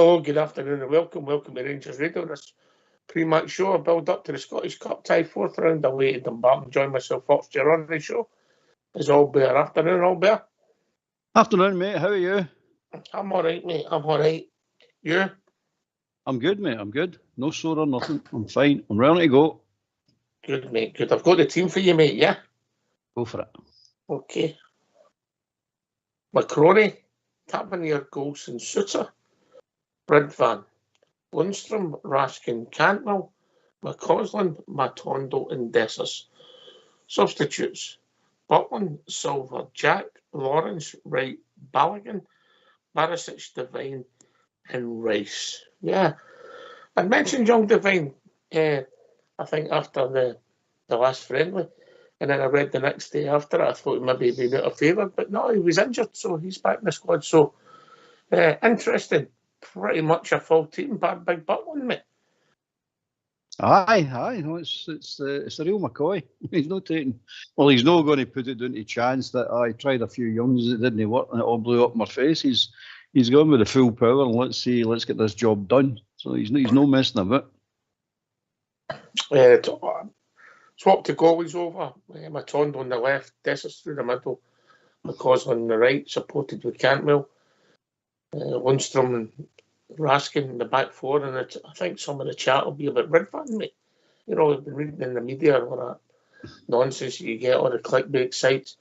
Hello, good afternoon and welcome to Rangers Radio. This pre-match show, a build up to the Scottish Cup tie, 4th round away to Dumbarton. Join myself, Fox, on the show. As all bear. Afternoon, all bear. Afternoon, mate. How are you? I'm all right, mate. I'm all right. You? I'm good, mate. I'm good. No sore or nothing. I'm fine. I'm ready to go. Good, mate. Good. I've got the team for you, mate, yeah? Go for it. Okay. McCrory, Tavernier, Golson, Suter, Bridvan, Lundstrom, Raskin, Cantwell, McCausland, Matondo and Dessers. Substitutes: Butland, Silver, Jack, Lawrence, Wright, Balogun, Barisic, Devine and Rice. Yeah. I mentioned young Devine, I think after the last friendly, and then I read the next day after it, I thought maybe he'd been out of favour, but no, he was injured, so he's back in the squad. So, interesting. Pretty much a full team, but Big Butland, mate. Aye. No, it's the real McCoy. He's not taking. Well, he's not going to put it down to chance that I tried a few youngs that didn't work and it all blew up in my face. He's gone with the full power and let's get this job done. So he's no messing about. Swap to goalies over. Matondo on the left, Dessers through the middle, McCausland on the right, supported with Cantwell, Lundstrom and Raskin in the back four, and I think some of the chat will be about Bridvan, mate. You know, we've been reading in the media all that nonsense you get on the clickbait sites.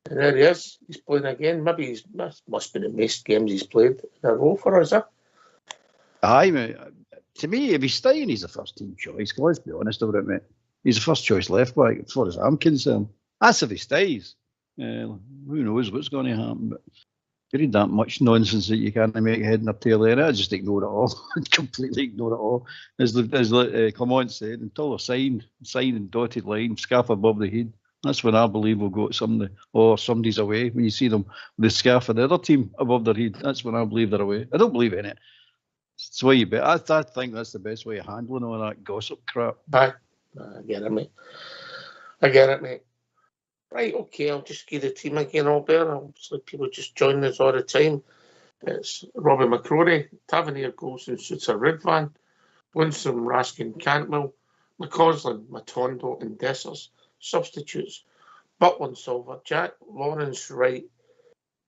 And there he is. He's playing again. Maybe must be the most games he's played in a row for us, huh? Aye, mate. To me, if he's staying, he's the first team choice. Let's be honest about it, mate. He's the first choice left back, as far as I'm concerned. That's if he stays. Who knows what's going to happen, but you read that much nonsense that you can't make head and tail there. I just ignore it all. Completely ignore it all. As Clement said, until they're signed and dotted line, scarf above the head, that's when I believe we'll go to somebody, or somebody's away. When you see them with the scarf of the other team above their head, that's when I believe they're away. I don't believe in it. It's the way you bet. I think that's the best way of handling all that gossip crap. Aye. I get it, mate. Right, okay, I'll just give the team again, Albert. Obviously, people just join us all the time. It's Robbie McCrory, Tavernier, Golson, Suter, Ridvan, Lundstrom, Raskin, Cantwell, McCausland, Matondo and Dessers. Substitutes: Butland, Silver, Jack, Lawrence, Wright,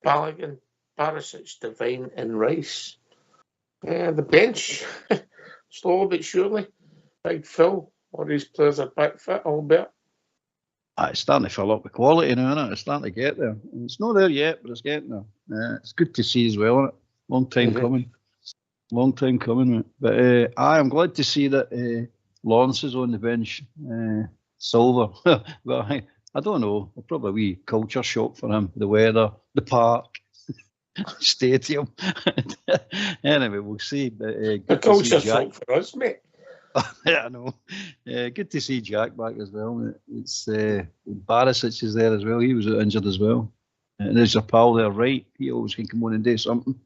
Balogun, Barisic, Devine and Rice. The bench, slow but surely. Big Phil, all these players are back fit, Albert. It's starting to fill up with quality now, isn't it? It's starting to get there. It's not there yet, but it's getting there. It's good to see as well, isn't it? Long time coming. Long time coming, mate. But I'm glad to see that Lawrence is on the bench. Silver. Well, I don't know. Probably a wee culture shock for him. The weather, the park, stadium. Anyway, we'll see. But, a culture shock for us, mate. Yeah, I know. Good to see Jack back as well, mate. It's Barisic is there as well. He was injured as well. And there's your pal there, right? He always can come on and do something.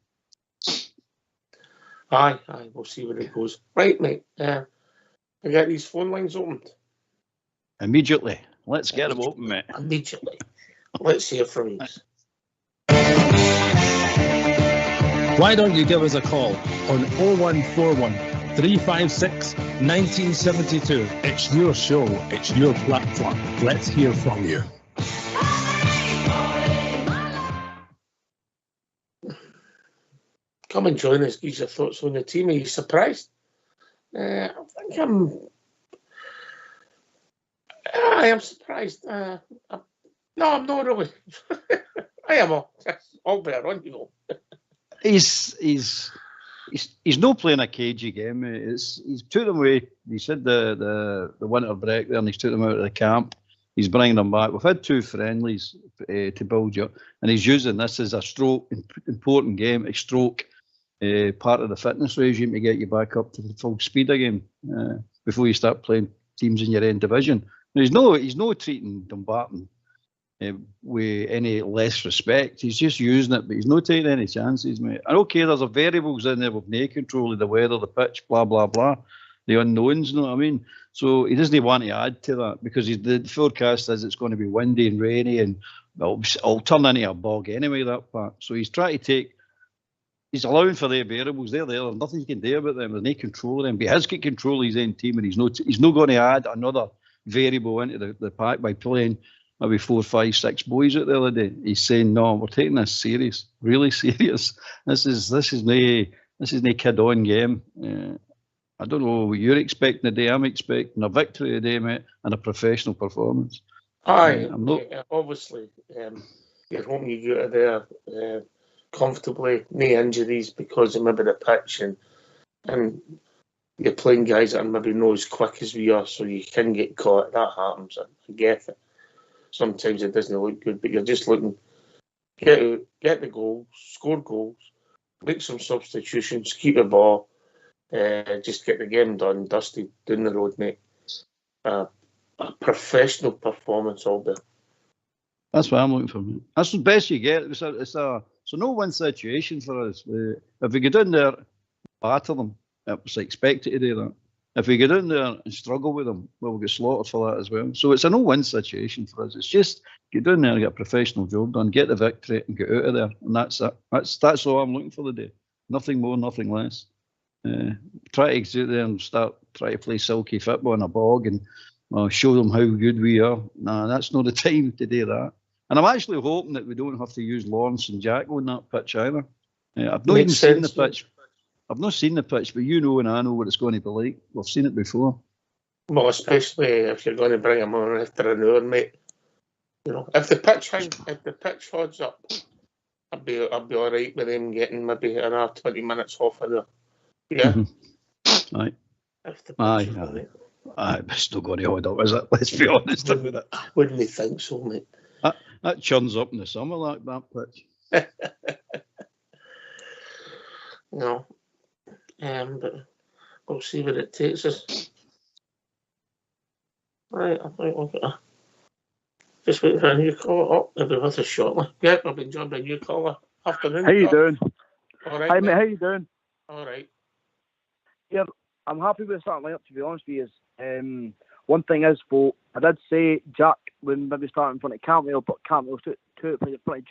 Aye. We'll see where it goes. Right, mate. I got these phone lines opened. Immediately. Let's get them open, mate. Immediately. Let's hear from you. Why don't you give us a call on 0141 356 1972. It's your show. It's your platform. Let's hear from you. Come and join us. Give your thoughts on the team. Are you surprised? I am surprised. No, I'm not really. I am all better on, you know. He's not playing a cagey game. He's took them away. He said the winter break there, and he's took them out of the camp. He's bringing them back. We've had 2 friendlies to build you, and he's using this as a important game, a stroke part of the fitness regime to get you back up to the full speed again before you start playing teams in your own division. And he's no treating Dumbarton with any less respect. He's just using it, but he's not taking any chances, mate. And okay, there's a variables in there with no control of the weather, the pitch, blah, blah, blah. The unknowns, you know what I mean? So he doesn't want to add to that because the forecast says it's going to be windy and rainy and it'll turn into a bog anyway, that part. So he's trying to take he's allowing for the variables. They're there. There's nothing you can do about them. There's no control of them. But he has got control of his own team, and he's not going to add another variable into the pack by playing maybe 4, 5, 6 boys out the other day. He's saying, no, we're taking this serious, really serious. This is no kid-on game. I don't know what you're expecting today. I'm expecting a victory today, mate, and a professional performance. Obviously, you're hoping you get out of there comfortably, no injuries because of maybe the pitch, and you're playing guys that are maybe not as quick as we are, so you can get caught. That happens. I get it. Sometimes it doesn't look good, but you're just looking, get the goals, score goals, make some substitutions, keep the ball, just get the game done, dusted, down the road, mate. A professional performance all day. That's what I'm looking for, mate. That's the best you get. It's a no-win situation for us. If we go down there, batter them, it was expected to do that. If we go down there and struggle with them, well, we'll get slaughtered for that as well. So it's a no-win situation for us. It's just get down there and get a professional job done, get the victory and get out of there. And that's it. That's all I'm looking for the day. Nothing more, nothing less. Try to get out there and try to play silky football in a bog and show them how good we are. Nah, that's not the time to do that. And I'm actually hoping that we don't have to use Lawrence and Jack on that pitch either. I've not even seen the pitch. I've not seen the pitch, but you know and I know what it's going to be like. We've seen it before. Well, especially if you're going to bring them on after an hour, mate. You know, if the pitch holds up, I'll be all right with them getting maybe another 20 minutes off of there. Yeah. Mm-hmm. Aye. Aye, but it's not going to hold up, is it? Let's be honest about it. Wouldn't we think so, mate? That churns up in the summer, like that pitch. No. But we'll see where it takes us. Right, I think we'll get just wait for a new caller. Oh, maybe with us shortly. Yeah, I've been joined by a new caller. Afternoon. How you doing? All right. Hi, mate. How you doing? All right. Yeah, I'm happy with the starting lineup, to be honest with you. One thing is, though, I did say Jack would maybe start in front of Cantwell, but Cantwell's too in front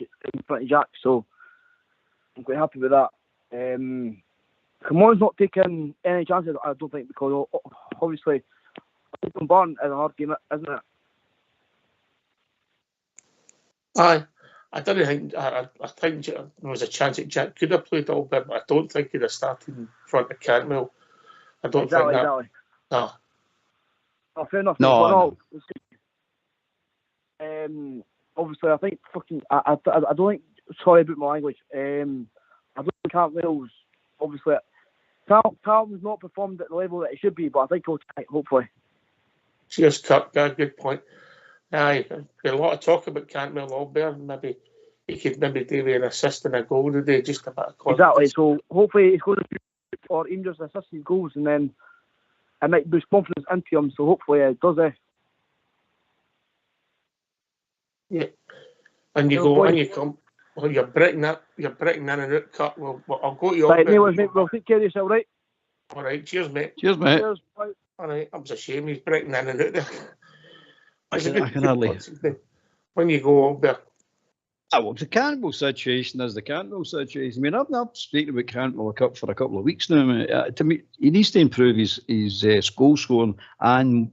of Jack, so I'm quite happy with that. Camon's not taking any chances, I don't think, because obviously Dumbarton is a hard game, isn't it? Aye, I don't think. I think there was a chance that Jack could have played a little bit, but I don't think he'd have started in front of Cantwell. I don't think that. Exactly. No. Oh, fair enough. No. Obviously, I think I don't think. Sorry about my language. I don't think Cantwell's obviously. Calvin's not performed at the level that it should be, but I think he'll tonight, hopefully. Cheers, Kirk. Good point. Aye, there's a lot of talk about Cantwell Albert. Maybe he could maybe do with an assist and a goal today, just a bit of confidence. Exactly. So hopefully he's going to do or even just assist his goals, and then it might boost confidence into him. So hopefully it does. Yeah. And you go and you come. Well, you're breaking in and out, Cut. Well, I'll go to you. Right, mate. We'll take care of yourself, right? All right. Cheers, mate. Cheers, mate. Cheers. All right. That was a shame. He's breaking in and out there. I can hardly. When you go over there. Well, the Cantwell situation is the Cantwell situation. I mean, I've speaking about Cantwell for a couple of weeks now, mate. To me, he needs to improve his goal scoring and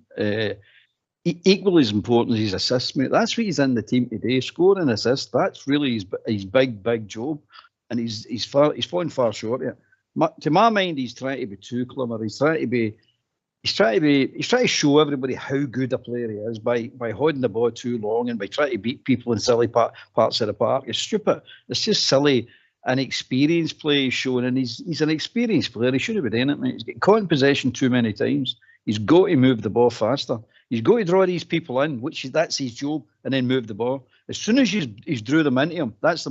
equally as important as his assists, mate. That's what he's in the team today, scoring and assists. That's really his big job, and he's falling far short of it. To my mind, he's trying to be too clever. He's trying to show everybody how good a player he is by holding the ball too long and by trying to beat people in silly parts of the park. It's stupid. It's just silly. Inexperienced play he's showing, and he's an experienced player. He shouldn't be doing it, mate. He's getting caught in possession too many times. He's got to move the ball faster. He's got to draw these people in, that's his job, and then move the ball. As soon as he's drew them into him, that's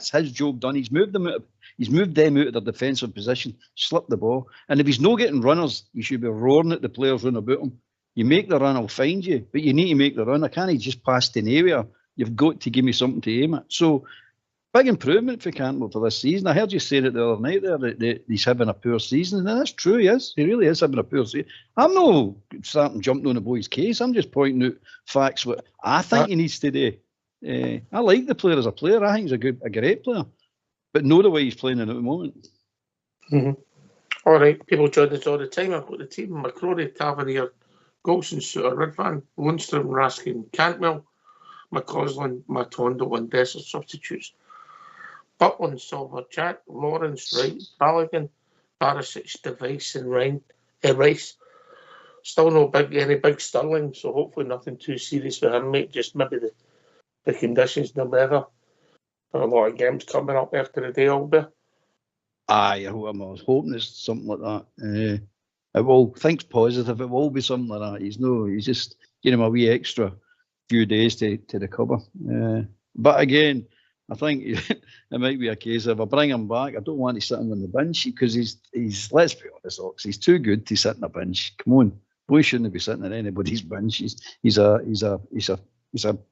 his job done. He's moved them out of their defensive position, slipped the ball. And if he's not getting runners, you should be roaring at the players round about him. You make the run, I'll find you, but you need to make the run. I can't just pass to anywhere. You've got to give me something to aim at. So, big improvement for Cantwell for this season. I heard you say it the other night there that he's having a poor season, and that's true. He is. He really is having a poor season. I'm not starting jumping on the boy's case. I'm just pointing out facts what I think he needs to do. I like the player as a player. I think he's a great player. but know the way he's playing in at the moment. All right, people join us all the time. I've got the team: McCrory, Tavernier, Golson, Suter, Ridvan, Lundstrom, Raskin, Cantwell, McCausland, Matondo, and Dessers substitutes. Butland, Silver, Jack, Lawrence, Wright, Balogun, Barisic, Device, and Rice. Still no any big Sterling, so hopefully nothing too serious for him, mate. Just maybe the conditions, the weather. A lot of games coming up after the day, all be. Aye, I was hoping it's something like that. It will. Think's positive. It will be something like that. He's just give him a wee extra few days to recover. But again, I think it might be a case of, if I bring him back, I don't want to sit him on the bench because he's let's be honest, Ox, he's too good to sit on the bench. Come on, boy shouldn't be sitting on anybody's bench. He's a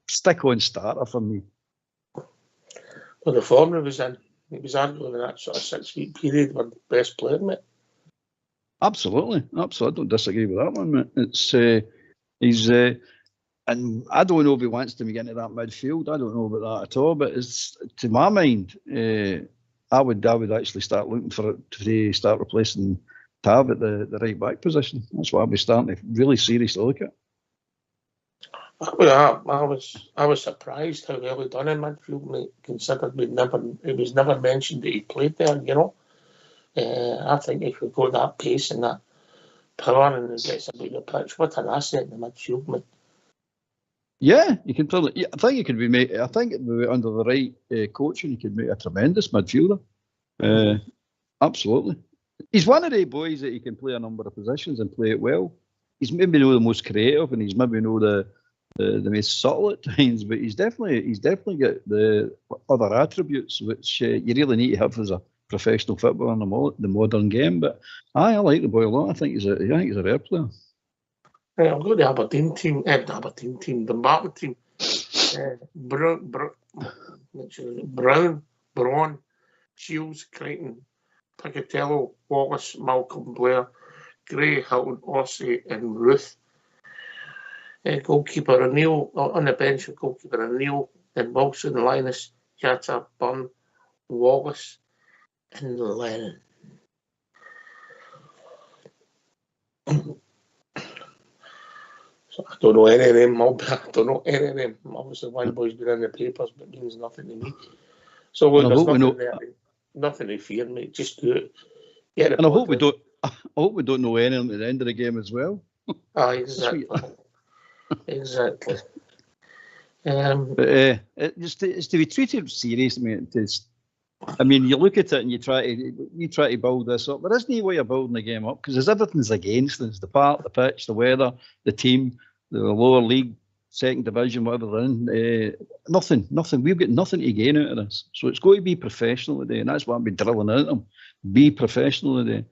stick-on starter for me. Well, the form he was in, he was arguably in that sort of 6-week period with the best player, mate. Absolutely. I don't disagree with that one, mate. He's and I don't know if he wants to get into that midfield. I don't know about that at all. But it's, to my mind, I would actually start looking for it to start replacing Tav at the right back position. That's what I'd be starting to really seriously look at. I was surprised how well he done in midfield, mate, considering it was never mentioned that he played there, you know. I think if we go that pace and that power and he gets about the pitch, what an asset in the midfield, mate. Yeah, you can tell. I think he could be made. I think under the right coaching, he could make a tremendous midfielder. Absolutely, he's one of the boys that he can play a number of positions and play it well. He's maybe not the most creative, and he's maybe not the most subtle at times, but he's definitely got the other attributes which you really need to have as a professional footballer in the modern game. But I like the boy a lot. I think he's a rare player. I'll go to the Dumbarton team. Brown, Braun, Shields, Crichton, Picatello, Wallace, Malcolm, Blair, Gray, Hilton, Orsi, and Ruth. Goalkeeper O'Neill on the bench with goalkeeper O'Neill, then Wilson, Linus, Yatta, Byrne, Wallace, and Lennon. So I don't know any of them. I don't know any of them. Obviously, one boy's been in the papers, but means nothing to me. So look, there's nothing there. Nothing to fear, mate. Just do it. And I hope we don't know anything at the end of the game as well. Exactly. Exactly. But it's to be treated serious, mate. I mean, you look at it and you try to build this up. There isn't any way of building the game up because everything's against us. The park, the pitch, the weather, the team, the lower league, second division, whatever they're in. Nothing. We've got nothing to gain out of this. So it's got to be professional today, and that's what I've been drilling out them. Be professional today.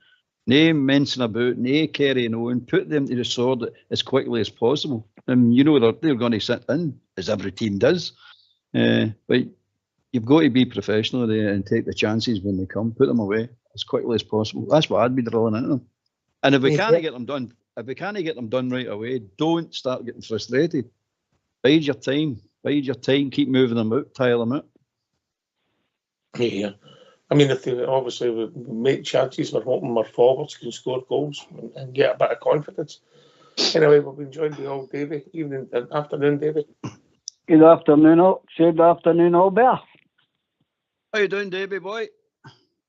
No messing about, no carrying on. Put them to the sword as quickly as possible. And you know they're going to sit in, as every team does. But you've got to be professional there and take the chances when they come. Put them away as quickly as possible. That's what I'd be drilling into them. And if we can't get them done, right away, don't start getting frustrated. Bide your time. Keep moving them out. Tire them out. Yeah. I mean, if they obviously we make chances, we're hoping our forwards can score goals and get a bit of confidence. Anyway, we've been joined by old Davy. Afternoon, Davy. Good afternoon, Albert. How you doing, Davy boy?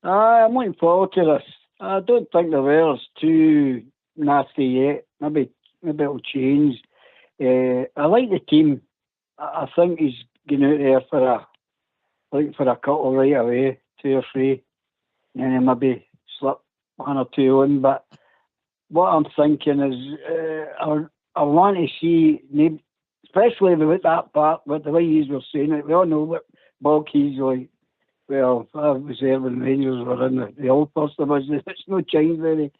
I'm looking forward to this. I don't think the weather's too nasty yet. Maybe it'll change. I like the team. I think he's going out there for a couple right away, 2 or 3, and then maybe slip 1 or 2 in. But what I'm thinking is, I want to see, especially with that part, but the way you were saying it, we all know what Bulky's like. Well, I was there when Rangers were in the old first division. It's no change really.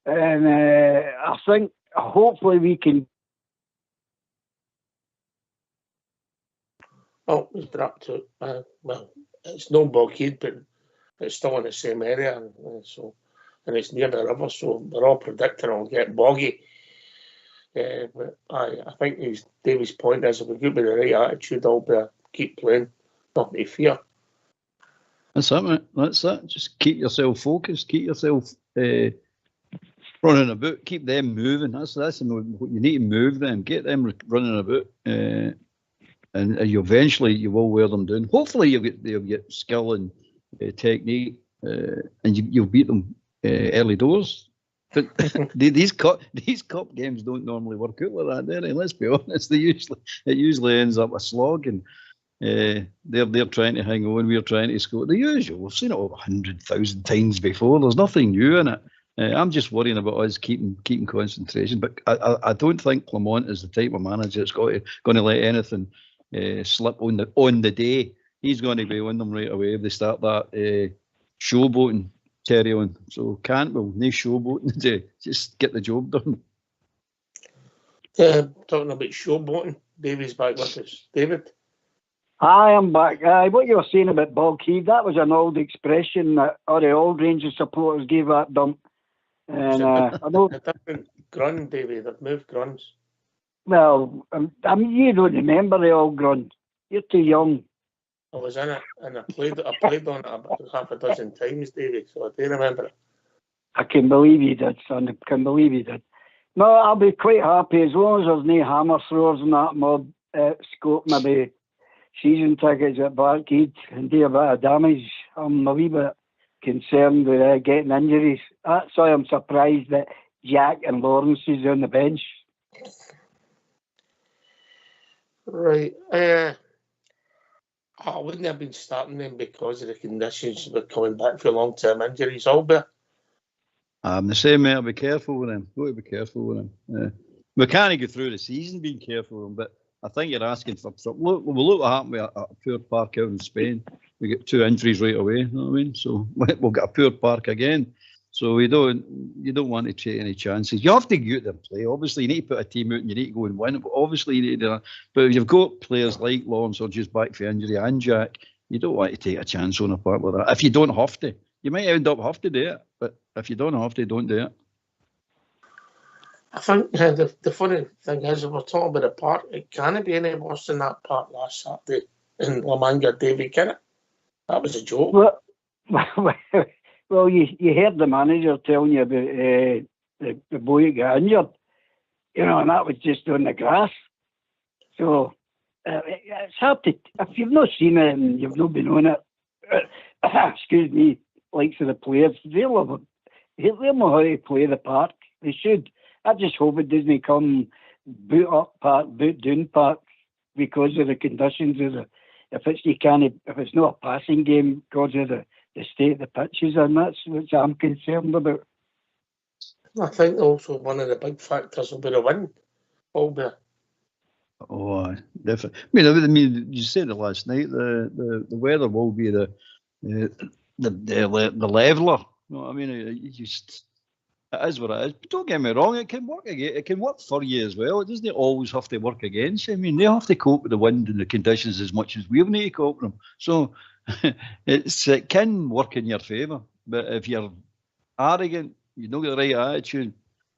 And I think hopefully we can. Oh, it's dropped to well, it's no Bulkhead, but it's still in the same area, and it's near the river, so they're all predicting it'll get boggy. But I think Davy's point is if we get with the right attitude, I'll keep playing, nothing to fear. That's it, mate. That's it. Just keep yourself focused. Keep yourself running about. Keep them moving. That's you need to move them. Get them running about, and you eventually you will wear them down. Hopefully you'll get skill and technique, and you'll beat them early doors. But these cup games don't normally work out like that, do they? Let's be honest. It usually ends up a slog, and they're trying to hang on. We're trying to score. The usual. We've seen it over 100,000 times before. There's nothing new in it. I'm just worrying about us keeping concentration. But I don't think Clement is the type of manager that's going to let anything slip on the day. He's going to be on them right away if they start that showboating carry on. So Cantwell, no showboating today. Just get the job done. Talking about showboating, Davy's back with us. David? Hi, I'm back. What you were saying about Bog Heave, that was an old expression that all the old Rangers supporters gave that dump. And I know... A different grun, Davy. They've moved gruns. Well, I mean, you don't remember the old grun. You're too young. I was in it, and I played on it about half a dozen times, Davy, so I do remember it. I can believe you did, son. I can believe you did. No, I'll be quite happy as long as there's no hammer throwers in that mob. Scope maybe season tickets at Barkhead and do a bit of damage. I'm a wee bit concerned with getting injuries. That's why I'm surprised that Jack and Lawrence is on the bench. Right. I wouldn't have been starting them because of the conditions we're coming back for long-term injuries, Albert. I'm the same, mate. I'll be careful with him. Got to be careful with him. We can't go through the season being careful with him, but I think you're asking for something. Look what happened with a poor park out in Spain. We get 2 injuries right away. You know what I mean? So we'll get a poor park again. So you don't want to take any chances. You have to go out there and play. Obviously, you need to put a team out and you need to go and win. But obviously, you need to. But if you've got players like Lawrence or just back for injury and Jack, you don't want to take a chance on a park like that. If you don't have to, you might end up have to do it. But if you don't have to, don't do it. I think the funny thing is, if we're talking about the park, it can't be any worse than that park last Saturday in La Manga, Davy, can it? That was a joke. Well, you heard the manager telling you about the boy who got injured, and that was just on the grass. So it's hard to, if you've not seen it and you've not been on it, excuse me, likes of the players, they'll know how to play the park. They should. I just hope it doesn't come boot up park, boot down park because of the conditions of the. If it's not a passing game because of the state of the pitches, and that's what I'm concerned about. I think also one of the big factors will be the wind. Albert. Oh, definitely. I mean, you said it last night. The weather will be the leveler. You know what I mean? It is what it is. But don't get me wrong, it can work again. It can work for you as well. It doesn't always have to work against you. I mean, they have to cope with the wind and the conditions as much as we need to cope with them. So it can work in your favour. But if you're arrogant, you don't get the right attitude,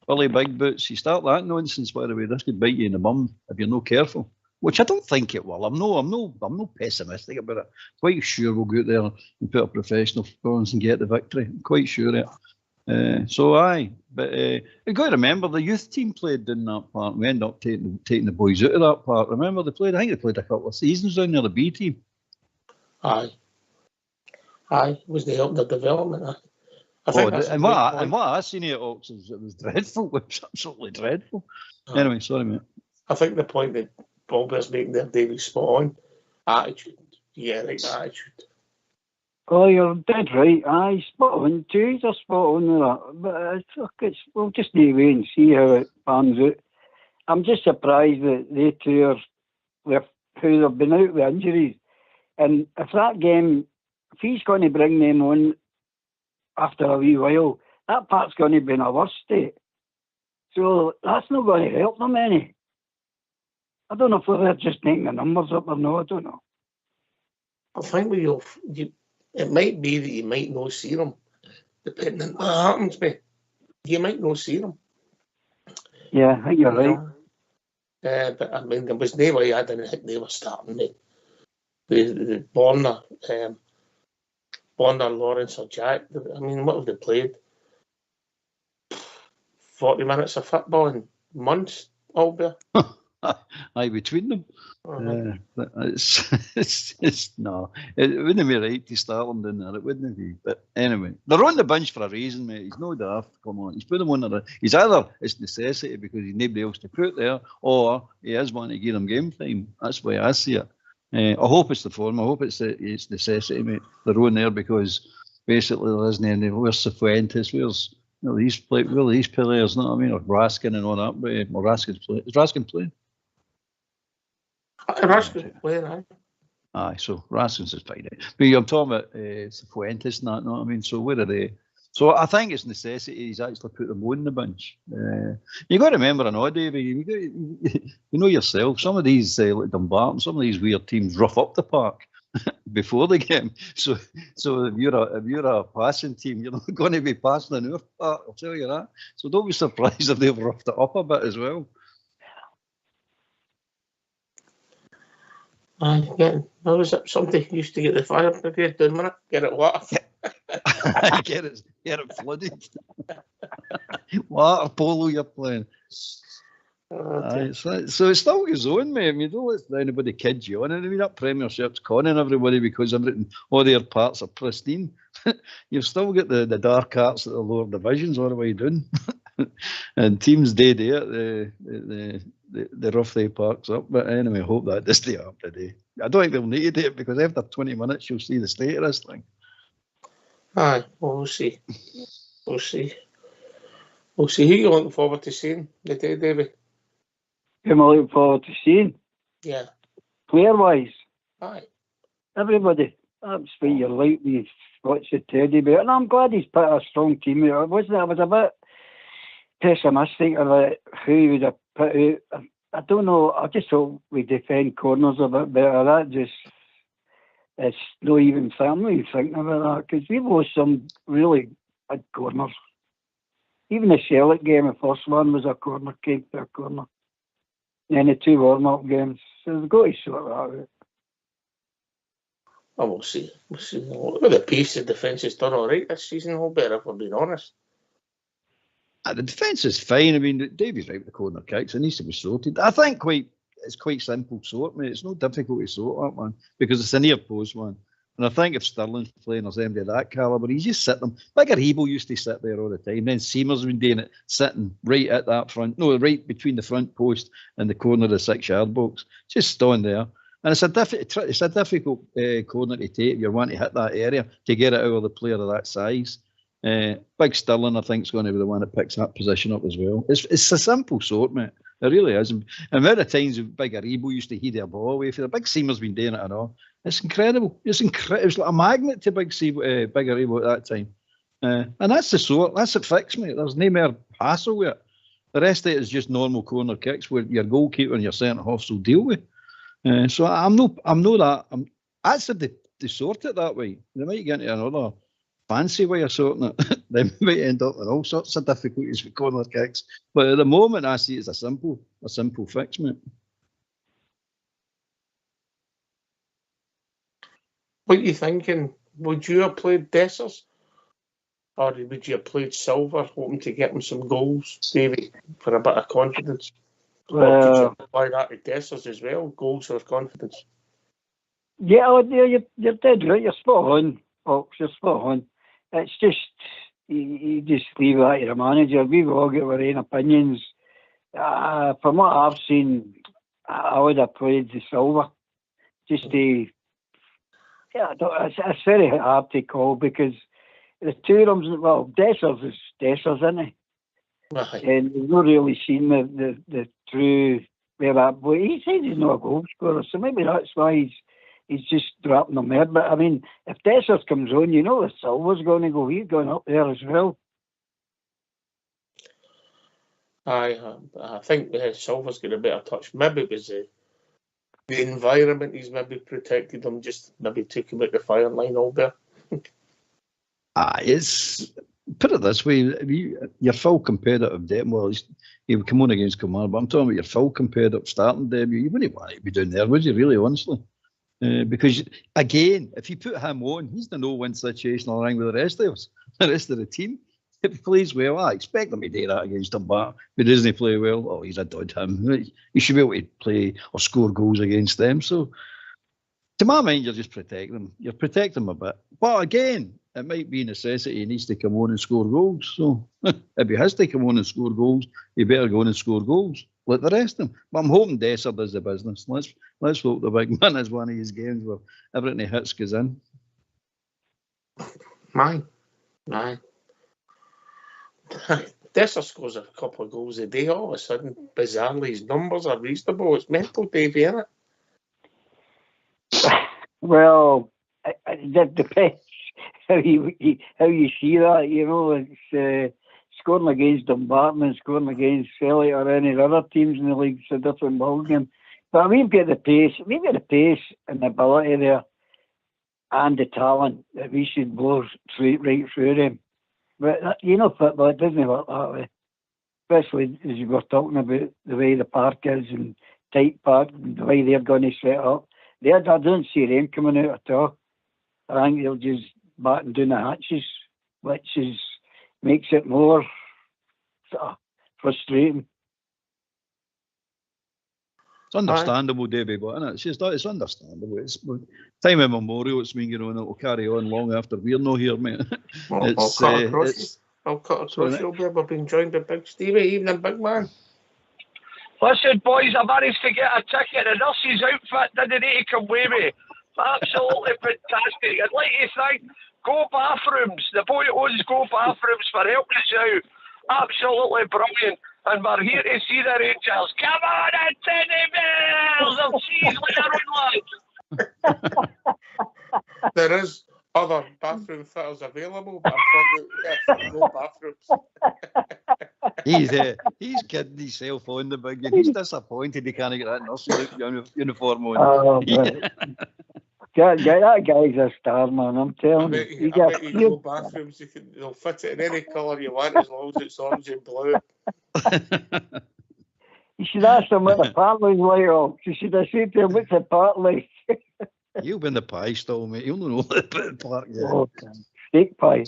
Billy Big Boots, you start that nonsense, by the way, this could bite you in the bum if you're not careful. Which I don't think it will. I'm no pessimistic about it. Quite sure we'll go out there and put a professional performance and get the victory. I'm quite sure of it. But you've got to remember the youth team played in that part. We ended up taking the boys out of that part. Remember I think they played a couple of seasons down there, the B team. Aye. Was they helping the development? And what I seen at Ox is it was dreadful. It was absolutely dreadful. Anyway, sorry, mate. I think the point that Bobber's making there, David, spot on. Attitude. Yeah, right, attitude. Oh, you're dead right. Aye, spot on too. He's a spot on that. But we'll just need to wait and see how it pans out. I'm just surprised that they two are with who they've been out with injuries. And if that game, if he's going to bring them on after a wee while, that part's going to be in a worse state. So that's not going to help them any. I don't know if they're just making the numbers up or no. I don't know. I think it might be that you might not see them, depending on what happens, mate. You might not see them. Yeah, I think you're right. But I mean, there was no way I didn't think they were starting it. The Borna, Bonner, Lawrence or Jack. I mean, what have they played? 40 minutes of football in months, Albert. Aye, between them. Uh-huh. It's no. It wouldn't be right to start them down there. It wouldn't be. But anyway, they're on the bench for a reason, mate. He's no daft. Come on, he's put them on there. He's either it's necessity because he's nobody else to put there, or he is wanting to give them game time. That's the way I see it. I hope it's the form. I hope it's necessity, mate. They're on there because basically there isn't any. Where's Cifuentes? Where's these players? You know what I mean? Or Raskin and all that. But Raskin's playing. Is Raskin playing? Raskin's playing, aye. Aye, so Raskin's is fine. But I'm talking about Cifuentes and that, you know what I mean? So where are they? So I think it's necessity. He's actually put them on the bench. You got to remember, Davey, you know yourself, some of these, like Dumbarton, some of these weird teams rough up the park before the game. So if you're a passing team, you're not going to be passing in our park, I'll tell you that. So don't be surprised if they've roughed it up a bit as well. How was it? Somebody used to get the fire brigade down with it, get it water. get it flooded. Water polo you're playing. So it still goes on, mate. I mean, don't let anybody kid you on. I mean, that Premiership's conning everybody because all their parts are pristine. You've still got the dark arts at the lower divisions all the way down. And teams day the rough their parks up. But anyway, I hope that doesn't happen today. I don't think they'll need to do it because after 20 minutes you'll see the state of this thing. Aye, well, we'll see. We'll see. Who you looking forward to seeing today, David? Who am I looking forward to seeing? Yeah. Player-wise? Aye. Everybody. That's what you're like with what's the teddy bear. And I'm glad he's put a strong team out. I was a bit pessimistic about who he would have put out. I don't know. I just hope we defend corners a bit better. That just... It's not even family thinking about that because we've lost some really big corners. Even the Celtic game, the first one was a corner kick to a corner. And the two warm-up games. So we've got to sort that out. Oh, we'll see. We'll see. With the pace, the defence has done all right this season, all better, if we're being honest. The defence is fine. I mean, Davy's right with the corner kicks. It needs to be sorted. I think it's quite simple sort, mate. It's not difficult to sort that, man, because it's a near post, man. And I think if Sterling's playing or somebody of that calibre, he's just sit them. Like Aribo used to sit there all the time. Then Seamer's been doing it, sitting right at that front, no, right between the front post and the corner of the 6-yard box. Just stand there. And it's a difficult corner to take if you want to hit that area to get it out of the player of that size. Big Sterling, I think, is going to be the one that picks that position up as well. It's a simple sort, mate. It really is. And the amount of times Big Aribo used to heat their ball away for the Big Seamer's been doing it and all. It's incredible. It's like a magnet to Big Aribo at that time. And that's the sort. That's the fix, mate. There's no more hassle with it. The rest of it is just normal corner kicks where your goalkeeper and your centre halves will deal with. So that's if they sort it that way. They might get into another fancy way of sorting it. They might end up with all sorts of difficulties with corner kicks. But at the moment, I see it as a simple fix, mate. What are you thinking? Would you have played Dessers? Or would you have played Silver, hoping to get him some goals, Davey, for a bit of confidence? Or could you apply that to Dessers as well, goals or confidence? Yeah, you're dead right. You're spot on, Fox. You're spot on. It's just, you just leave that to the manager. We've all got our own opinions. From what I've seen, I would have played the Silver. Just to... Yeah, it's very hard to call because the two of them, well, Dessers is Dessers, isn't he? Right. And we've not really seen the true where that boy. He says he's not a goal scorer, so maybe that's why he's just dropping them there. But I mean, if Dessers comes on, you know the Silver's going to go. He's going up there as well. I think Silver's got a better touch. Maybe it was the environment he's maybe protected him, just maybe took him out the firing line all there. It's put it this way, your full competitive debut. Well, he would come on against Kilmarnock, but I'm talking about your full competitive starting debut. You wouldn't want to be down there, would you? Really, honestly, Because, again, if you put him on, he's the no-win situational ring with the rest of us, the rest of the team. If he plays well, I expect him to do that against Dumbarton. If he doesn't play well, oh, he's a dud, him. He should be able to play or score goals against them. So, to my mind, you're just protecting him. You're protecting him a bit. But again, it might be a necessity. He needs to come on and score goals. So, if he has to come on and score goals, he better go on and score goals, like the rest of them. But I'm hoping Desser does the business. Let's hope the big man is one of his games where everything he hits goes in. Mine. Desser scores a couple of goals a day. All of a sudden, bizarrely, his numbers are reasonable. It's mental, Davey, isn't it? Well, it depends how you see that. You know, it's scoring against Dumbarton and scoring against Celtic or any other teams in the league is a different ballgame. But we've got the pace and the ability there, and the talent that we should blow right through them. But you know, football, it doesn't work that way. Especially as you were talking about the way the park is and tight park and the way they're going to set up. I don't see them coming out at all. I think they'll just batten down the hatches, which makes it more sort of frustrating. It's understandable, Davey, but it's understandable. It's time immemorial. It's been going on. It'll carry on long after we're not here, mate. I'll cut across you. We've been joined by Big Stevie, evening, big man. Listen, boys, I managed to get a ticket. The nurse's outfit didn't need to come with me. Absolutely fantastic. I'd like to thank Go Bathrooms, the boy who owns Go Bathrooms, for helping us out. Absolutely brilliant. And we're here to see the Rangers. Come on, Teddy Bears! I'll see you later, There is other bathroom fitters available, but I'm no bathrooms. He's kidding himself on the big. He's disappointed he can't get that nursery uniform on. Oh, that guy's a star, man. I'm telling you. I bet you go bathrooms. They'll fit it in any colour you want as long as it's orange and blue. You should ask him what the parley's like. Or you should have said to him, what's the parley? You'll be in the pie stall, mate. You'll know about the park. Yeah. Oh, steak pie.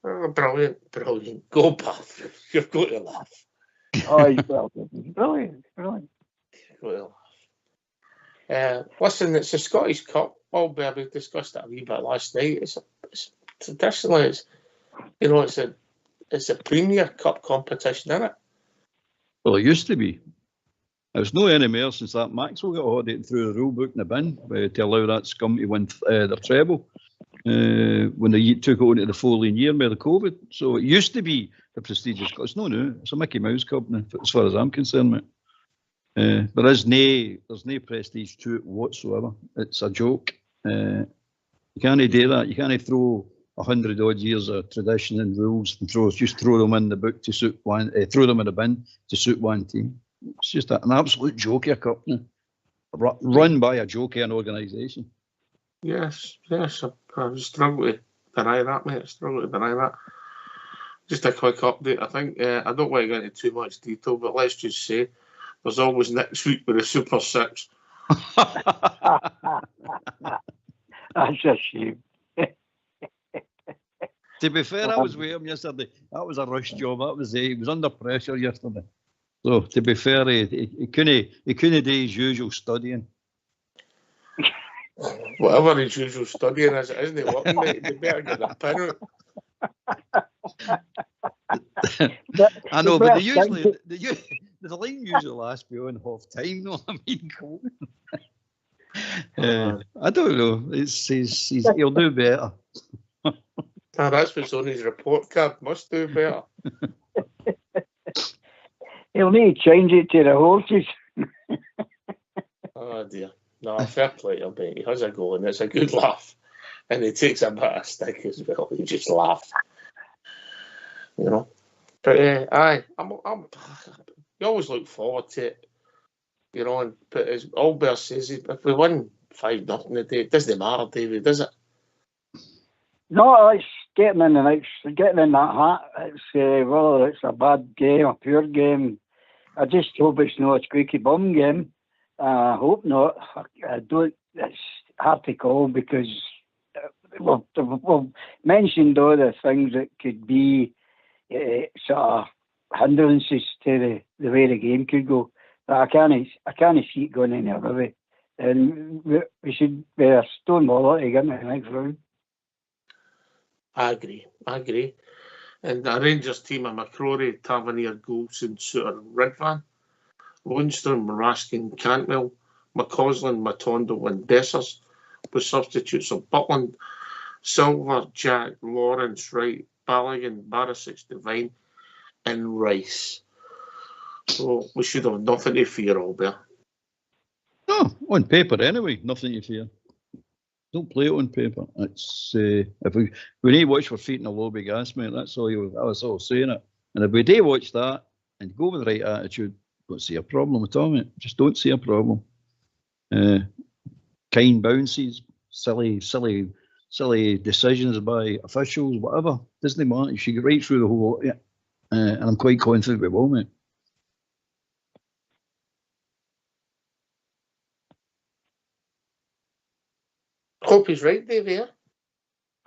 Oh, brilliant. Go bathrooms. You've got to laugh. Oh, he's brilliant. You've got to laugh. Listen, it's the Scottish Cup. Well, we discussed it a wee bit last night. It's traditionally, it's a Premier Cup competition, isn't it? Well, it used to be. It's no anymore since that Maxwell got audited through the rule book in the bin to allow that scum to win their treble when they took it on to the following year by the COVID. So it used to be the prestigious cup. It's no new. It's a Mickey Mouse Cup now, as far as I'm concerned, mate. There's no prestige to it whatsoever. It's a joke. You can't do that. You can't throw 100 odd years of tradition and rules and throw them in the book to suit one. Throw them in the bin to suit one team. It's just an absolute joker cup now, run by a joker organisation. Yes. I struggle to deny that, mate. Just a quick update. I think I don't want to get into too much detail, but let's just say there's always next week with the Super Six. That's a shame. To be fair, I was with him yesterday. That was a rush job. He was under pressure yesterday. So to be fair, he couldn't do his usual studying. Whatever his usual studying is, isn't it working, mate? You better get a pen out. I know, but the line usually lasts beyond half time. No, I mean, I don't know. He'll do better. That's what's on his report card. Must do better. He'll need to change it to the horses. Oh dear. No, fair play, he has a go and it's a good laugh. And he takes a bit of stick as well. He just laughs. But you always look forward to it. But as Albert says, if we win 5-0 a day, it doesn't matter, David, does it? No, it's getting in that hat. It's whether it's a bad game, a poor game. I just hope it's not a squeaky bum game. I hope not. I don't. It's hard to call because we've mentioned all the things that could be sort of hindrances to the way the game could go. But I can't see it going any other way. And we should be a stone wall to get into the next round. I agree. And the Rangers team are McCrory, Tavernier, Goulson, Suter, Redvan, Lundstrom, Raskin, Cantwell, McCausland, Matondo and Dessers, with substitutes of Butland, Silver, Jack, Lawrence, Wright, Balogun, Barisic, Devine and Rice. So we should have nothing to fear, Albert. No, on paper anyway, nothing to fear. Don't play it on paper. It's if we need to watch for feet in a lobby gas, mate. That's all I was all saying it. And if we do watch that and go with the right attitude, don't see a problem at all, mate. Just don't see a problem. Kind bounces, silly decisions by officials, whatever. Doesn't matter. You should get right through the whole lot, yeah. And I'm quite confident we will, mate. Hope he's right, Dave, yeah?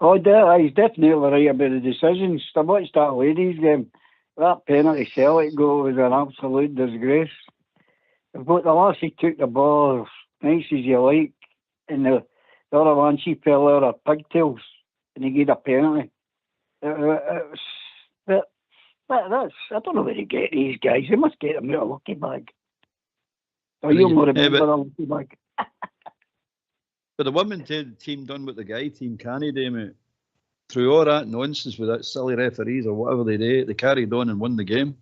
Oh, he's definitely right about the decisions. I watched that ladies game. That penalty Celtic goal was an absolute disgrace. But the lassie took the ball as nice as you like, and the other one, she fell out of pigtails, and he gave a penalty. That's, I don't know where to get these guys. They must get them out of lucky bag. Or you'll not remember a lucky bag. But the women team done what the guy team can do, mate. Through all that nonsense with that silly referees or whatever they do, they carried on and won the game.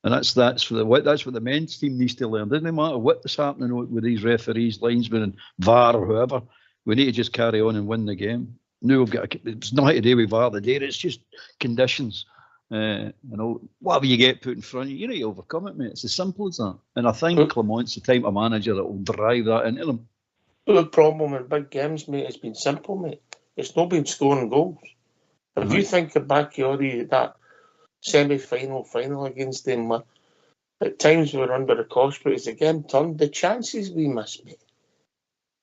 And that's what the men's team needs to learn. Doesn't matter what's happening with these referees, linesmen, and VAR or whoever. We need to just carry on and win the game. No, it's nothing to do with VAR today. It's just conditions. Whatever you get put in front of you, you need to overcome it, mate. It's as simple as that. And I think Clement's the type of manager that will drive that into them. The problem in big games, mate, has been simple, mate. It's not been scoring goals. If you think back to that semi-final, final against them, at times we were under the cosh, but as the game turned, the chances we missed, mate.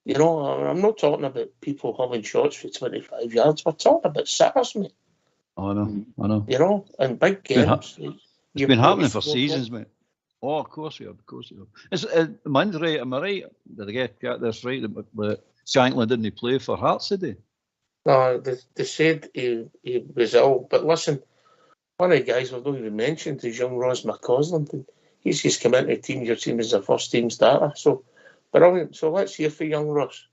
You know, I'm not talking about people having shots for 25 yards. We're talking about sitters, mate. I know. You know, in big games. It's been happening for seasons, mate. Oh, of course we have. It's, mine's right, am I right? Did I get this right? That Shankland didn't play for Hearts today? No, they said he was ill. But listen, one of the guys we've not even mentioned is young Ross McCausland. He's just come into the team, your team as a first team starter. So, brilliant. So let's hear for young Ross.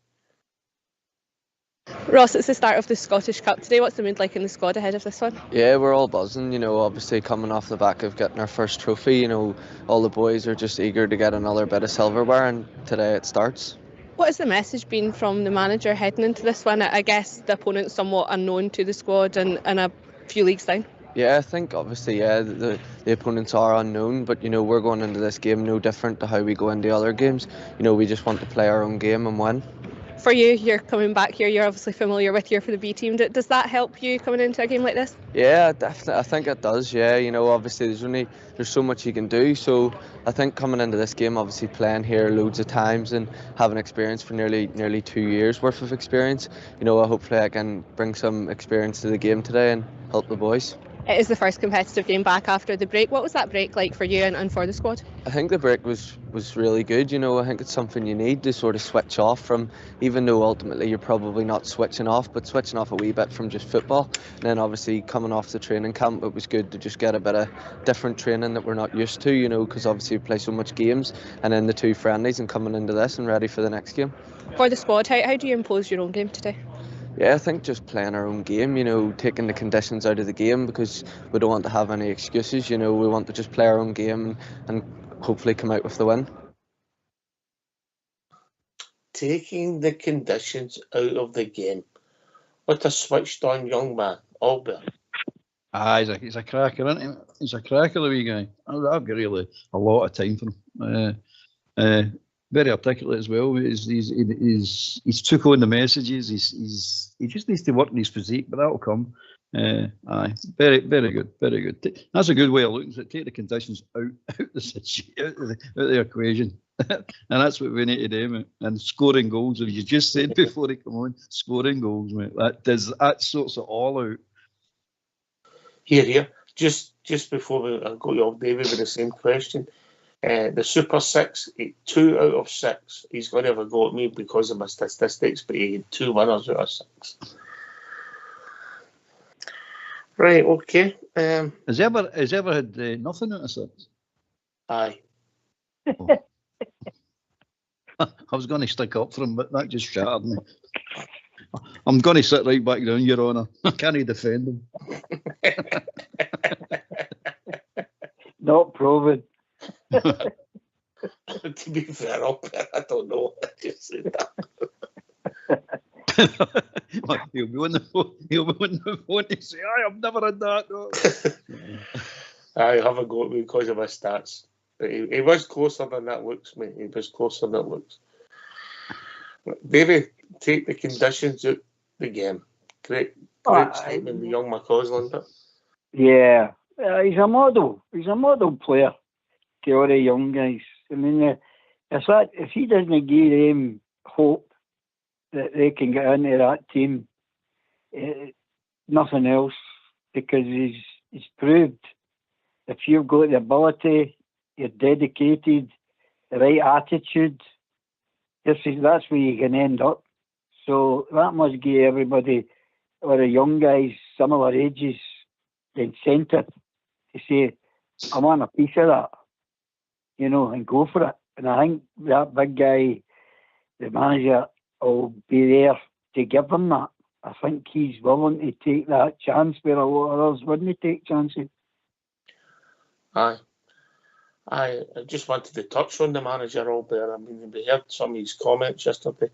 Ross, it's the start of the Scottish Cup today. What's the mood like in the squad ahead of this one? Yeah, we're all buzzing, you know, obviously coming off the back of getting our first trophy, you know, all the boys are just eager to get another bit of silverware, and today it starts. What has the message been from the manager heading into this one? I guess the opponent's somewhat unknown to the squad and a few leagues down. Yeah, I think obviously, the opponents are unknown, but, you know, we're going into this game no different to how we go into other games. You know, we just want to play our own game and win. For you, you're coming back here, you're obviously familiar with for the B team. Does that help you coming into a game like this? Yeah, definitely. I think it does, yeah. You know, obviously there's so much you can do. So I think coming into this game, obviously playing here loads of times and having experience for nearly 2 years worth of experience, you know, hopefully I can bring some experience to the game today and help the boys. It is the first competitive game back after the break. What was that break like for you and for the squad? I think the break was really good. You know, I think it's something you need to sort of switch off from, even though ultimately you're probably not switching off, but switching off a wee bit from just football. And then obviously coming off the training camp, it was good to just get a bit of different training that we're not used to, you know, because obviously we play so much games, and then the 2 friendlies and coming into this and ready for the next game. For the squad, how do you impose your own game today? Yeah, I think just playing our own game, you know, taking the conditions out of the game, because we don't want to have any excuses, you know, we want to just play our own game and hopefully come out with the win. Taking the conditions out of the game. What a switched on young man, Albert. He's a cracker, isn't he? He's a cracker, the wee guy. I've got really a lot of time for him. Very articulate as well. He's took on the messages. He just needs to work on his physique, but that'll come. Very good. That's a good way of looking at it. Take the conditions out of the equation. And that's what we need to do, mate. And scoring goals, as you just said before he come on, scoring goals, mate. That sorts it all out. Here. Just before I go to old David with the same question, the Super 6, 2 out of 6. He's going to have a go at me because of my statistics, but he had 2 winners out of 6. Right, okay. Has he ever had nothing out of 6? Aye. Oh. I was going to stick up for him, but that just shattered me. I'm going to sit right back down, Your Honour. I can't defend him. Not proven. To be fair, I don't know. I just said that. He'll be on the phone to say, I've never had that. No. I have a go at me because of my stats. But he was closer than that looks, mate. He was closer than that looks. David, take the conditions out the game. Great statement, the young McCausland. But Yeah, he's a model. He's a model player to all the young guys. I mean, if he doesn't give them hope that they can get into that team, nothing else, because he's proved if you've got the ability, you're dedicated, the right attitude, that's where you can end up. So that must give everybody, or the young guys, similar ages, the incentive to say, I want a piece of that, and go for it. And I think that big guy, the manager, will be there to give him that. I think he's willing to take that chance where a lot of others wouldn't take chances. Aye. I just wanted to touch on the manager, Albert. I mean, we heard some of his comments yesterday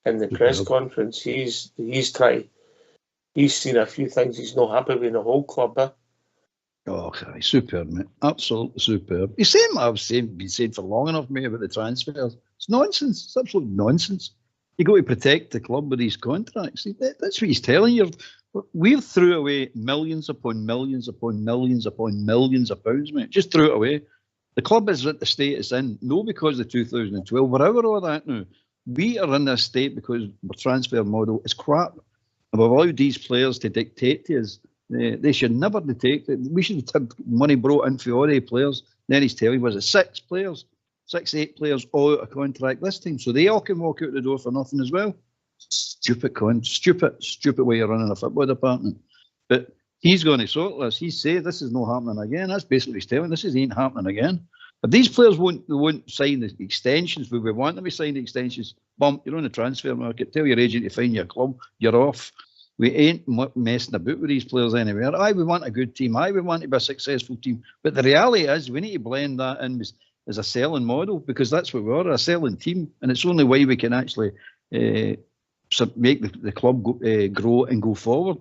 in the press conference. He's seen a few things he's not happy with in the whole club. Oh, okay. Superb, mate. Absolutely superb. He's saying what I've been saying for long enough, mate, about the transfers. It's nonsense. It's absolute nonsense. You got to protect the club with these contracts. That's what he's telling you. We've threw away millions upon millions upon millions upon millions of pounds, mate. Just threw it away. The club is at the state it's in, no because of 2012. We're out of all that now. We are in this state because our transfer model is crap. And we've allowed these players to dictate to us. They should never dictate. We should have money brought in for all the players. Then he's telling, was it 6 players? 8 players all out of contract this time. So they all can walk out the door for nothing as well. Stupid way of running a football department. But he's going to sort this. He said this is not happening again. That's basically what he's telling. This ain't happening again. If these players won't sign the extensions, we want them to sign the extensions. Bump, you're on the transfer market. Tell your agent to find your club. You're off. We ain't messing about with these players anywhere. We want a good team. We want to be a successful team. But the reality is we need to blend that in as a selling model, because that's what we are, a selling team. And it's the only way we can actually make the club grow and go forward.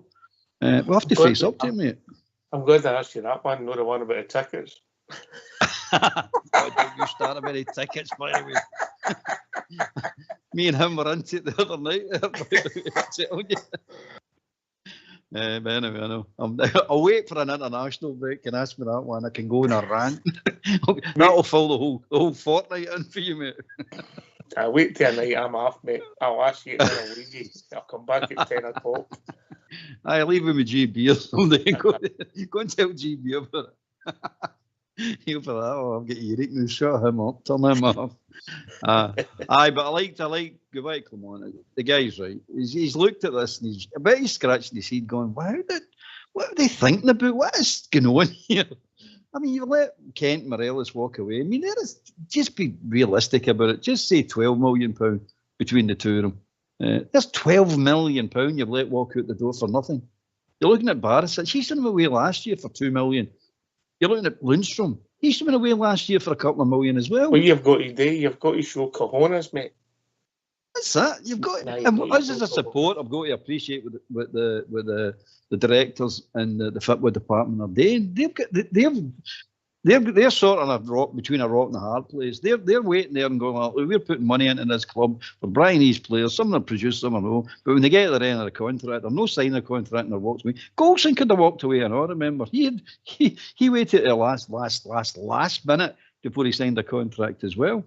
We'll have to face up to it, mate. I'm glad I asked you that one, not the one about the tickets. God, don't you start about the tickets, by the way. Me and him were into it the other night. But anyway, I know. I'll wait for an international break and ask me that one. I can go in a rant. That'll fill the whole fortnight in for you, mate. I'll wait till night I'm off, mate. I'll ask you and then I'll leave you. I'll come back at 10 o'clock. I leave him with GB or something. Go and tell GB about it. He'll for that. Oh, I'll get you written and shut him up, turn him off. But I like go back, come on. The guy's right. He's looked at this and he's scratching his head going, what are they thinking about? What is going on here? I mean, you let Kent and Morelos walk away. I mean, just be realistic about it. Just say £12 million between the two of them. There's £12 million you've let walk out the door for nothing. You're looking at Barisic. He sent him away last year for £2 million. You're looking at Lundstrom. He went away last year for a couple of million as well. Well, you've got to show cojones, mate. That's that. You've got. Us as a support, I've got to appreciate what the directors and the football department are doing. They're sort of a rock between a rock and a hard place. They're waiting there and going, well, we're putting money into this club. We're buying these players. Some are produced, some are no. But when they get to the end of the contract, they're no signing a contract and they're walks away. Golson could have walked away and all, remember. He waited till the last minute before he signed a contract as well.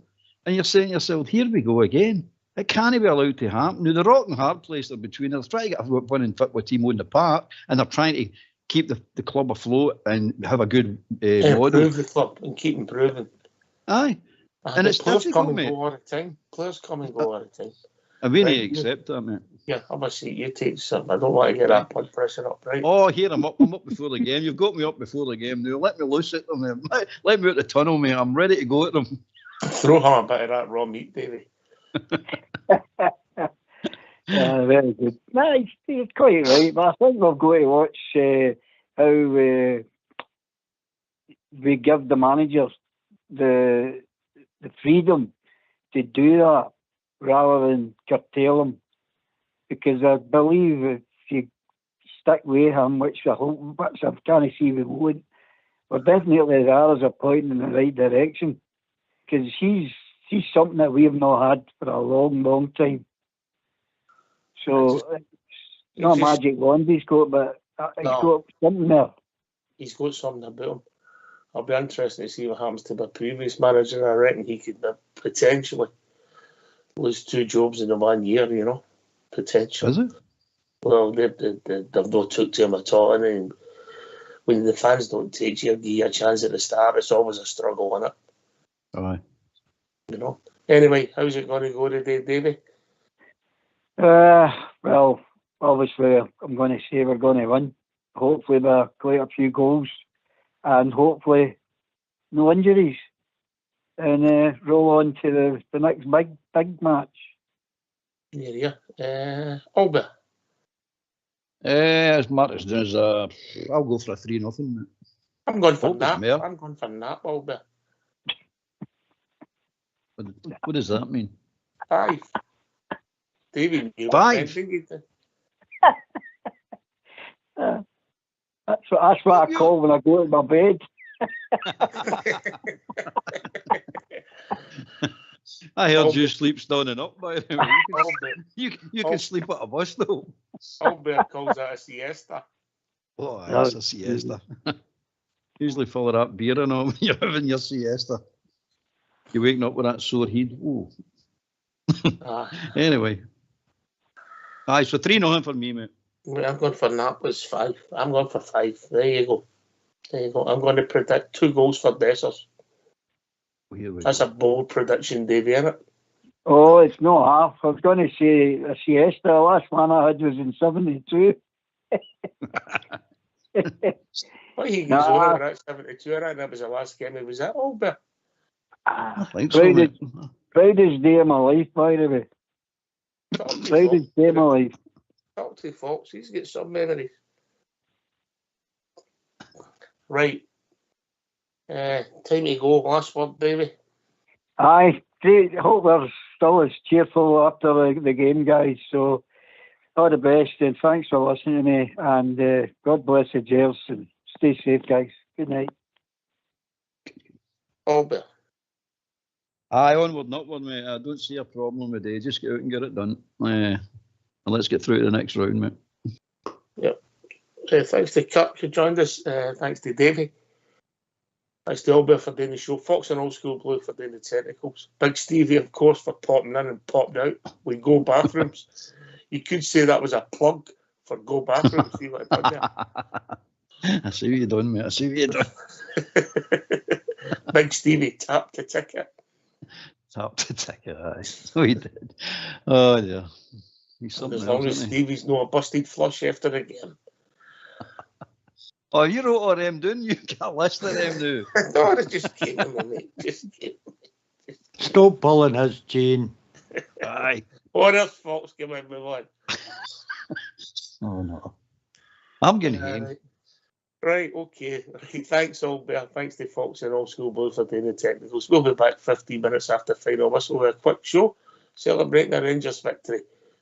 And you're saying to yourself, here we go again. It can't be allowed to happen. Now, the rock and hard place they're between. They're trying to get a winning football team on the park, and they're trying to keep the club afloat and have a good model. Improve the club and keep improving. Aye. And it's players difficult, come and mate. go all the time. Players come and go all the time. And we Right, need to accept that, mate. Yeah, I must say, you take something. I don't want to get that blood pressure up, right? Oh, here, I'm up before the game. You've got me up before the game now. Let me loose at them, mate. Let me out the tunnel, mate. I'm ready to go at them. Throw him a bit of that raw meat, Davey. Very good. No, he's quite right, but I think we've got to watch how we give the managers the freedom to do that rather than curtail them. Because I believe if you stick with him, which I kind of see we won't, we're definitely there as a point in the right direction. Because he's something that we've not had for a long, long time. So it's not a magic wand he's got, but he's got something there. He's got something about him. I'll be interested to see what happens to the previous manager. I reckon he could potentially lose 2 jobs in the 1 year, you know. Potentially. Is it? Well, they've not took to him at all. And when the fans don't take you, give you a chance at the start, it's always a struggle, isn't it? Aye. You know. Anyway, how's it going to go today, Davey? Well, obviously, I'm going to say we're going to win. Hopefully, by quite a few goals, and hopefully, no injuries, and roll on to the next big match. Yeah. Albert. As Marcus does, I'll go for a 3-0. I'm going for Albert's nap. mayor. I'm going for nap, Albert. What does that mean? 5. Davey, you 5? That's what I call when I go to my bed. I heard you sleep standing up, by the way. You can sleep at a bus, though. Albert calls that a siesta. Oh, that's a siesta. Usually full of that beer and all when you're having your siesta. You're waking up with that sore head. Oh. Anyway. Aye, so 3-0 for me, mate. I'm going for Naples 5. I'm going for 5. There you go. I'm going to predict 2 goals for Dessers. That's a bold prediction, Davey, isn't it? Oh, it's not half. I was going to say a siesta. The last one I had was in 72. Well, he goes over at 72. I reckon that was the last game he was at, Albert. I think so, mate. Proudest day of my life, by the way. Proudest day of my life. Talk to Fox. He's got some memories. Right. Time to go. Last word, Davey. Aye. Great. Hope we're still as cheerful after the game, guys. So, all the best, and thanks for listening to me. And God bless the Gers, and stay safe, guys. Good night. Albert. Aye, onward and upward, mate. I don't see a problem with it. Just get out and get it done. And let's get through to the next round, mate. Yep. Thanks to Kirk who joined us. Thanks to Davey. Thanks to Albert for doing the show. Fox and Old School Blue for doing the technicals. Big Stevie, of course, for popping in and popping out. We go bathrooms. You could say that was a plug for go bathrooms. See what I done there? I see what you done, mate. I see what you done. Big Stevie tapped the ticket. Tapped the ticket, aye. So he did. Oh, yeah. He's something as long else, as isn't he? Stevie's not a busted flush after the game. Oh, you wrote all them down? You can't list of them now. No, it's just kidding me, mate. Just kidding me. Stop pulling his chain. Aye. What else, Fox? Give me one. Oh, no. I'm getting him. Right, okay. Thanks, Albert. Thanks to Fox and Old School Blue for doing the technicals. We'll be back 15 minutes after final whistle with a quick show celebrating the Rangers victory.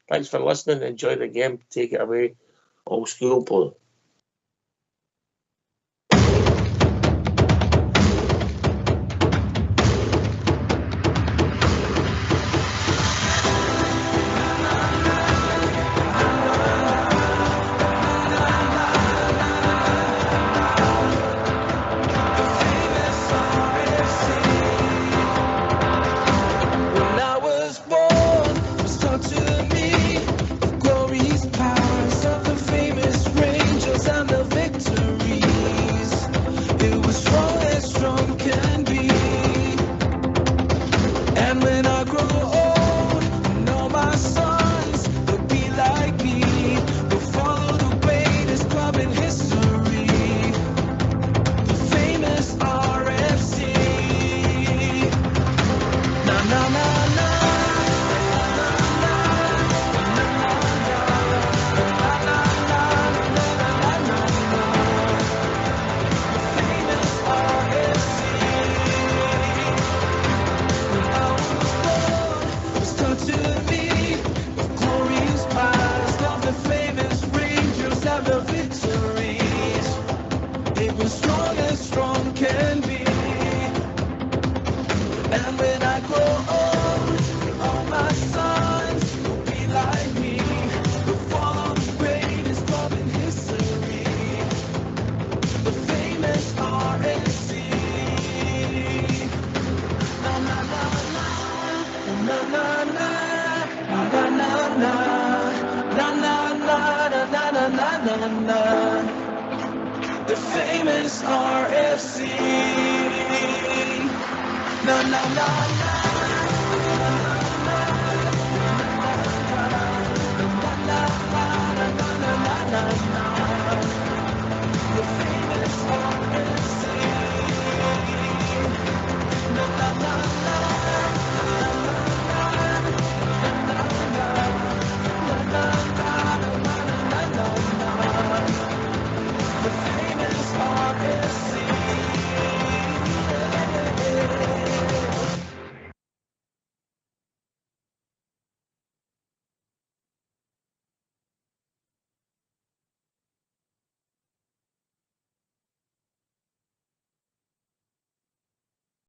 Thanks for listening. Enjoy the game. Take it away, Old School Blue. And when I grow old, all my sons will be like me. We'll follow the greatest club in history, the famous RNC. Na na na na, na na na, na na na, na na na na na na na na. The famous RFC. Na na na na. The famous RFC. Na na na.